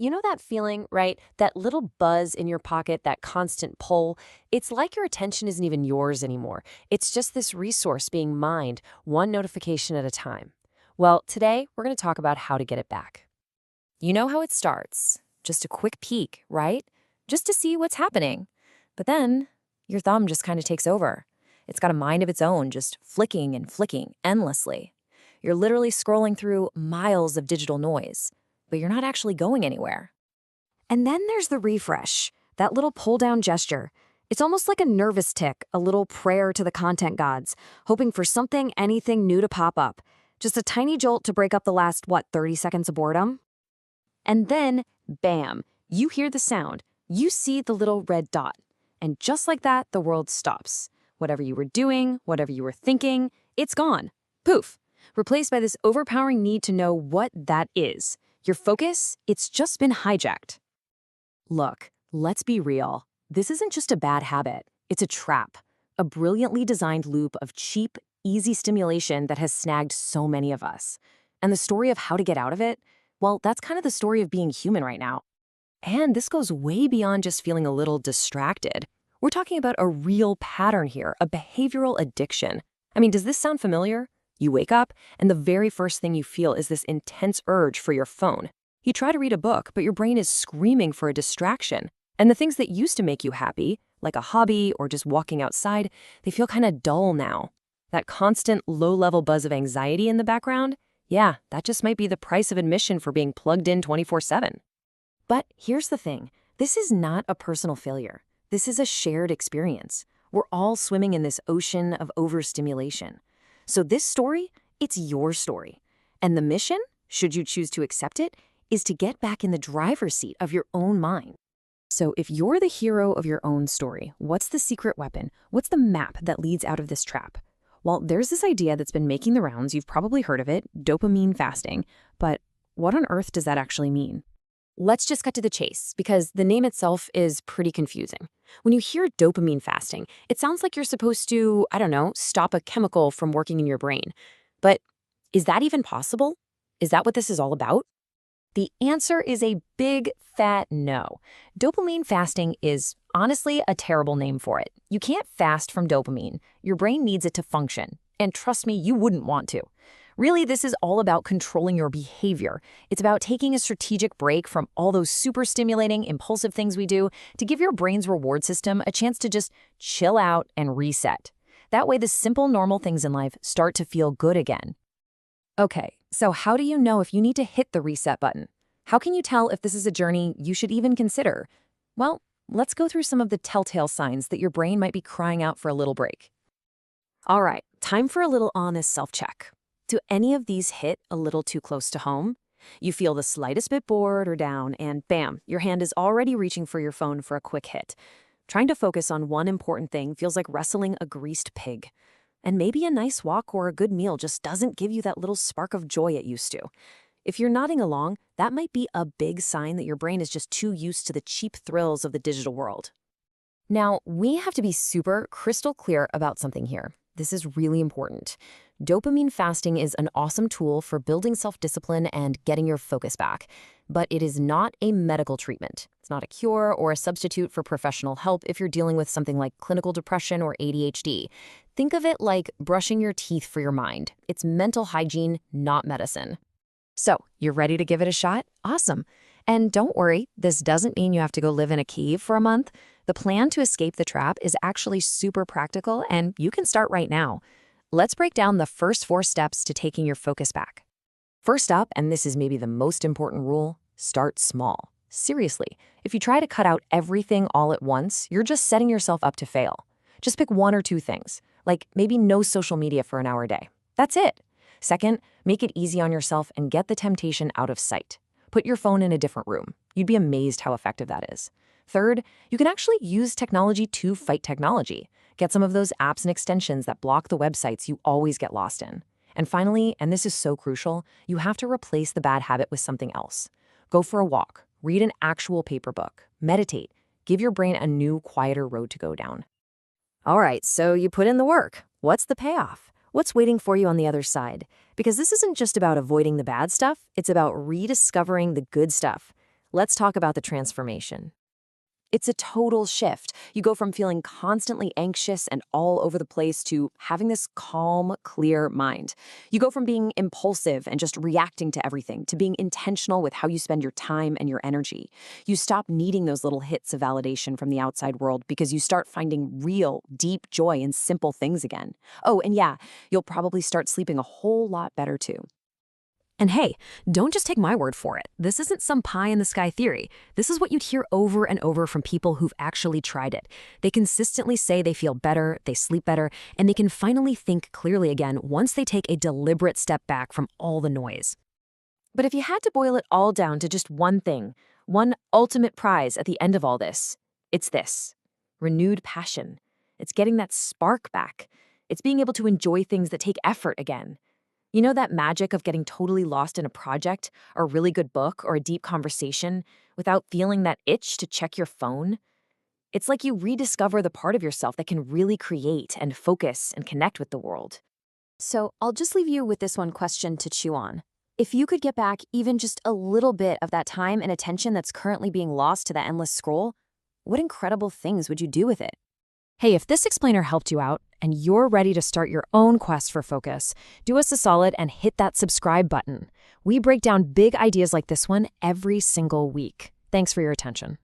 You know that feeling, right? That little buzz in your pocket, that constant pull? It's like your attention isn't even yours anymore. It's just this resource being mined, one notification at a time. Well, today we're going to talk about how to get it back. You know how it starts. Just a quick peek, right? Just to see what's happening. But then your thumb just kind of takes over. It's got a mind of its own, just flicking and flicking endlessly. You're literally scrolling through miles of digital noise, but you're not actually going anywhere. And then there's the refresh, that little pull-down gesture. It's almost like a nervous tick, a little prayer to the content gods, hoping for something, anything new to pop up. Just a tiny jolt to break up the last, 30 seconds of boredom? And then, bam, you hear the sound. You see the little red dot. And just like that, the world stops. Whatever you were doing, whatever you were thinking, it's gone. Poof. Replaced by this overpowering need to know what that is. Your focus, it's just been hijacked. Look, let's be real. This isn't just a bad habit. It's a trap. A brilliantly designed loop of cheap, easy stimulation that has snagged so many of us. And the story of how to get out of it, well, that's kind of the story of being human right now. And this goes way beyond just feeling a little distracted. We're talking about a real pattern here, a behavioral addiction. I mean, does this sound familiar? You wake up, and the very first thing you feel is this intense urge for your phone. You try to read a book, but your brain is screaming for a distraction. And the things that used to make you happy, like a hobby or just walking outside, they feel kind of dull now. That constant low-level buzz of anxiety in the background, yeah, that just might be the price of admission for being plugged in 24/7. But here's the thing. This is not a personal failure. This is a shared experience. We're all swimming in this ocean of overstimulation. So this story, it's your story. And the mission, should you choose to accept it, is to get back in the driver's seat of your own mind. So if you're the hero of your own story, what's the secret weapon? What's the map that leads out of this trap? Well, there's this idea that's been making the rounds. You've probably heard of it, dopamine fasting. But what on earth does that actually mean? Let's just cut to the chase, because the name itself is pretty confusing. When you hear dopamine fasting, it sounds like you're supposed to, stop a chemical from working in your brain. But is that even possible? Is that what this is all about? The answer is a big, fat no. Dopamine fasting is honestly a terrible name for it. You can't fast from dopamine. Your brain needs it to function. And trust me, you wouldn't want to. Really, this is all about controlling your behavior. It's about taking a strategic break from all those super stimulating, impulsive things we do to give your brain's reward system a chance to just chill out and reset. That way, the simple, normal things in life start to feel good again. Okay, so how do you know if you need to hit the reset button? How can you tell if this is a journey you should even consider? Well, let's go through some of the telltale signs that your brain might be crying out for a little break. All right, time for a little honest self-check. Do any of these hit a little too close to home? You feel the slightest bit bored or down, and bam, your hand is already reaching for your phone for a quick hit. Trying to focus on one important thing feels like wrestling a greased pig. And maybe a nice walk or a good meal just doesn't give you that little spark of joy it used to. If you're nodding along, that might be a big sign that your brain is just too used to the cheap thrills of the digital world. Now, we have to be super crystal clear about something here. This is really important. Dopamine fasting is an awesome tool for building self-discipline and getting your focus back, but it is not a medical treatment. It's not a cure or a substitute for professional help if you're dealing with something like clinical depression or ADHD. Think of it like brushing your teeth for your mind. It's mental hygiene, not medicine. So, you're ready to give it a shot? Awesome. And don't worry, this doesn't mean you have to go live in a cave for a month. The plan to escape the trap is actually super practical, and you can start right now. Let's break down the first 4 steps to taking your focus back. First up, and this is maybe the most important rule, start small. Seriously, if you try to cut out everything all at once, you're just setting yourself up to fail. Just pick 1 or 2 things, like maybe no social media for an hour a day. That's it. Second, make it easy on yourself and get the temptation out of sight. Put your phone in a different room. You'd be amazed how effective that is. Third, you can actually use technology to fight technology. Get some of those apps and extensions that block the websites you always get lost in. And finally, and this is so crucial, you have to replace the bad habit with something else. Go for a walk, read an actual paper book, meditate, give your brain a new, quieter road to go down. All right, so you put in the work. What's the payoff? What's waiting for you on the other side? Because this isn't just about avoiding the bad stuff, it's about rediscovering the good stuff. Let's talk about the transformation. It's a total shift. You go from feeling constantly anxious and all over the place to having this calm, clear mind. You go from being impulsive and just reacting to everything to being intentional with how you spend your time and your energy. You stop needing those little hits of validation from the outside world because you start finding real, deep joy in simple things again. Oh, and yeah, you'll probably start sleeping a whole lot better too. And hey, don't just take my word for it. This isn't some pie in the sky theory. This is what you'd hear over and over from people who've actually tried it. They consistently say they feel better, they sleep better, and they can finally think clearly again once they take a deliberate step back from all the noise. But if you had to boil it all down to just one thing, one ultimate prize at the end of all this, it's this: renewed passion. It's getting that spark back. It's being able to enjoy things that take effort again. You know that magic of getting totally lost in a project, or a really good book, or a deep conversation without feeling that itch to check your phone? It's like you rediscover the part of yourself that can really create and focus and connect with the world. So I'll just leave you with this one question to chew on. If you could get back even just a little bit of that time and attention that's currently being lost to that endless scroll, what incredible things would you do with it? Hey, if this explainer helped you out and you're ready to start your own quest for focus, do us a solid and hit that subscribe button. We break down big ideas like this one every single week. Thanks for your attention.